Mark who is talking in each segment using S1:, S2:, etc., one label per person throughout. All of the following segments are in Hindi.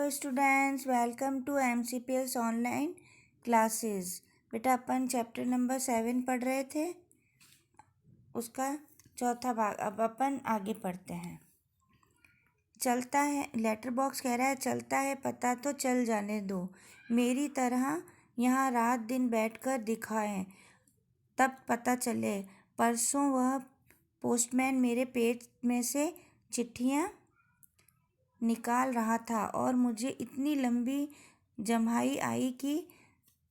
S1: Hello students, welcome to MCPS online classes. बेटा अपन चैप्टर नंबर 7 पढ़ रहे थे, उसका चौथा भाग अब अपन आगे पढ़ते हैं। चलता है, लेटर बॉक्स कह रहा है चलता है पता तो चल जाने दो, मेरी तरह यहाँ रात दिन बैठकर दिखाएं तब पता चले। परसों वह पोस्टमैन मेरे पेट में से चिट्ठियाँ निकाल रहा था और मुझे इतनी लंबी जम्हाई आई कि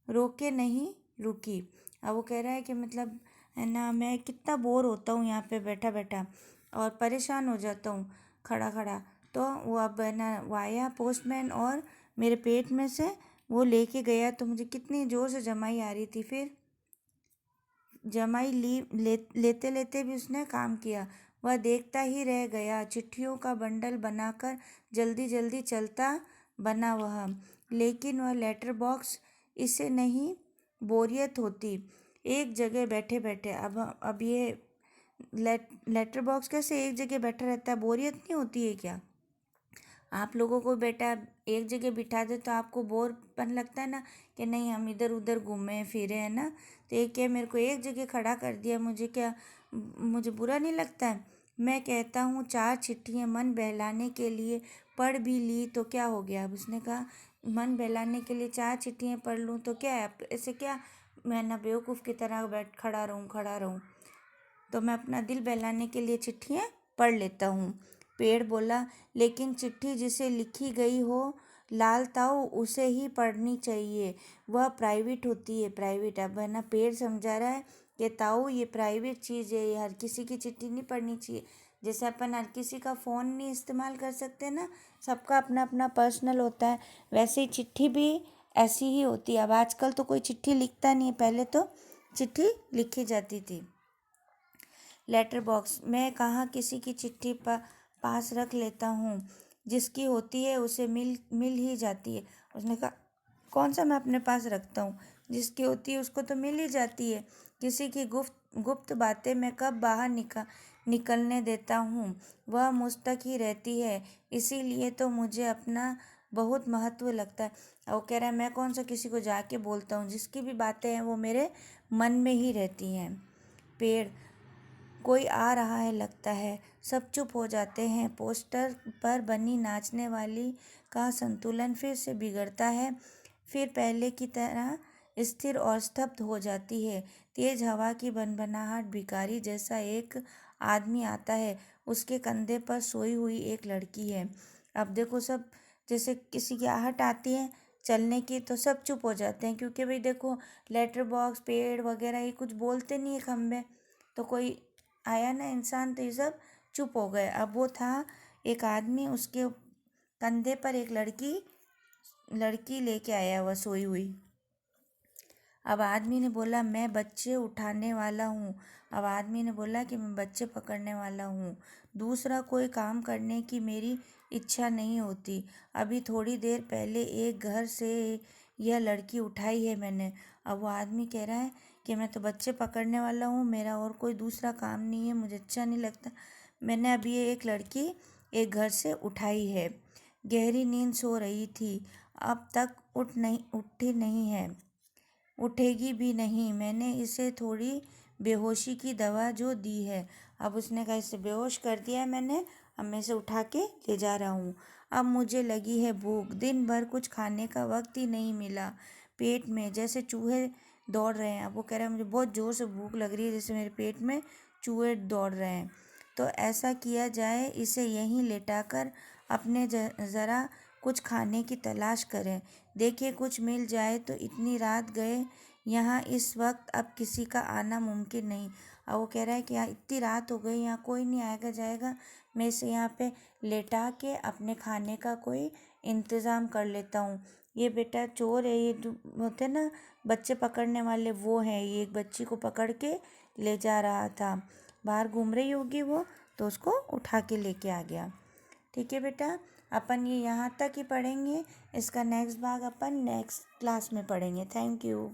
S1: रोके नहीं रुकी। अब वो कह रहा है कि मतलब है ना, मैं कितना बोर होता हूँ यहाँ पे बैठा बैठा और परेशान हो जाता हूँ खड़ा खड़ा। तो वो अब है ना, वो आया पोस्टमैन और मेरे पेट में से वो लेके गया, तो मुझे कितनी ज़ोर से जमाई आ रही थी। फिर जमाई लेते लेते भी उसने काम किया। वह देखता ही रह गया, चिट्ठियों का बंडल बनाकर जल्दी जल्दी चलता बना वह। लेकिन वह लेटर बॉक्स इससे नहीं बोरियत होती एक जगह बैठे बैठे। अब ये लेटर बॉक्स कैसे एक जगह बैठा रहता है, बोरियत नहीं होती है क्या? आप लोगों को बेटा एक जगह बिठा दे तो आपको बोरपन लगता है ना, कि नहीं हम इधर उधर घूमे फिरे, है ना। तो ये क्या मेरे को एक जगह खड़ा कर दिया, मुझे बुरा नहीं लगता है? मैं कहता हूँ 4 चिट्ठियाँ मन बहलाने के लिए पढ़ भी ली तो क्या हो गया। अब उसने कहा मन बहलाने के लिए 4 चिट्ठियाँ पढ़ लूँ तो क्या है, ऐसे क्या मैं ना बेवकूफ़ की तरह बैठ खड़ा रहूँ। तो मैं अपना दिल बहलाने के लिए चिट्ठियाँ पढ़ लेता हूँ। पेड़ बोला, लेकिन चिट्ठी जिसे लिखी गई हो लाल ताऊ उसे ही पढ़नी चाहिए, वह प्राइवेट होती है, प्राइवेट। अब है ना, पेड़ समझा रहा है कि ताऊ ये प्राइवेट चीज़ है, ये हर किसी की चिट्ठी नहीं पढ़नी चाहिए। जैसे अपन हर किसी का फ़ोन नहीं इस्तेमाल कर सकते ना, सबका अपना अपना पर्सनल होता है, वैसे ही चिट्ठी भी ऐसी ही होती है। अब आजकल तो कोई चिट्ठी लिखता नहीं है, पहले तो चिट्ठी लिखी जाती थी। लेटर बॉक्स मैं कहाँ किसी की चिट्ठी पास रख लेता हूँ, जिसकी होती है उसे मिल ही जाती है। उसने कहा कौन सा मैं अपने पास रखता हूँ, जिसकी होती है उसको तो मिल ही जाती है। किसी की गुप्त बातें मैं कब बाहर निकलने देता हूँ, वह मुझ तक ही रहती है, इसीलिए तो मुझे अपना बहुत महत्व लगता है। और वो कह रहा है मैं कौन सा किसी को जाके बोलता हूँ, जिसकी भी बातें हैं वो मेरे मन में ही रहती हैं। पेड़ कोई आ रहा है लगता है, सब चुप हो जाते हैं। पोस्टर पर बनी नाचने वाली का संतुलन फिर से बिगड़ता है, फिर पहले की तरह स्थिर और स्तब्ध हो जाती है। तेज हवा की भनभनाहट, भिखारी जैसा एक आदमी आता है, उसके कंधे पर सोई हुई एक लड़की है। अब देखो सब, जैसे किसी की आहट आती है चलने की तो सब चुप हो जाते हैं, क्योंकि भाई देखो लेटर बॉक्स पेड़ वगैरह ये कुछ बोलते नहीं है खम्बे, तो कोई आया ना इंसान तो ये सब चुप हो गए। अब वो था एक आदमी, उसके कंधे पर एक लड़की लेके आया हुआ सोई हुई। अब आदमी ने बोला मैं बच्चे उठाने वाला हूँ। अब आदमी ने बोला कि मैं बच्चे पकड़ने वाला हूँ, दूसरा कोई काम करने की मेरी इच्छा नहीं होती। अभी थोड़ी देर पहले एक घर से यह लड़की उठाई है मैंने। अब वो आदमी कह रहा है कि मैं तो बच्चे पकड़ने वाला हूँ, मेरा और कोई दूसरा काम नहीं है, मुझे अच्छा नहीं लगता। मैंने अभी ये एक लड़की एक घर से उठाई है, गहरी नींद सो रही थी, अब तक उठी नहीं है, उठेगी भी नहीं। मैंने इसे थोड़ी बेहोशी की दवा जो दी है, अब उसने कहा इसे बेहोश कर दिया है मैंने, अब मैं इसे उठा के ले जा रहा हूँ। अब मुझे लगी है भूख, दिन भर कुछ खाने का वक्त ही नहीं मिला, पेट में जैसे चूहे दौड़ रहे हैं। अब वो कह रहा है मुझे बहुत ज़ोर से भूख लग रही है, जैसे मेरे पेट में चूहे दौड़ रहे हैं। तो ऐसा किया जाए, इसे यहीं लेटाकर अपने ज़रा कुछ खाने की तलाश करें, देखिए कुछ मिल जाए तो। इतनी रात गए यहाँ, इस वक्त अब किसी का आना मुमकिन नहीं। और वो कह रहा है कि यहाँ इतनी रात हो गई, यहाँ कोई नहीं आएगा जाएगा, मैं इसे यहाँ पे लेटा के अपने खाने का कोई इंतज़ाम कर लेता हूँ। ये बेटा चोर है, ये जो होते ना बच्चे पकड़ने वाले वो हैं, ये एक बच्ची को पकड़ के ले जा रहा था, बाहर घूम रही होगी वो, तो उसको उठा के लेके आ गया। ठीक है बेटा, अपन ये यहाँ तक ही पढ़ेंगे, इसका नेक्स्ट भाग अपन नेक्स्ट क्लास में पढ़ेंगे। Thank you.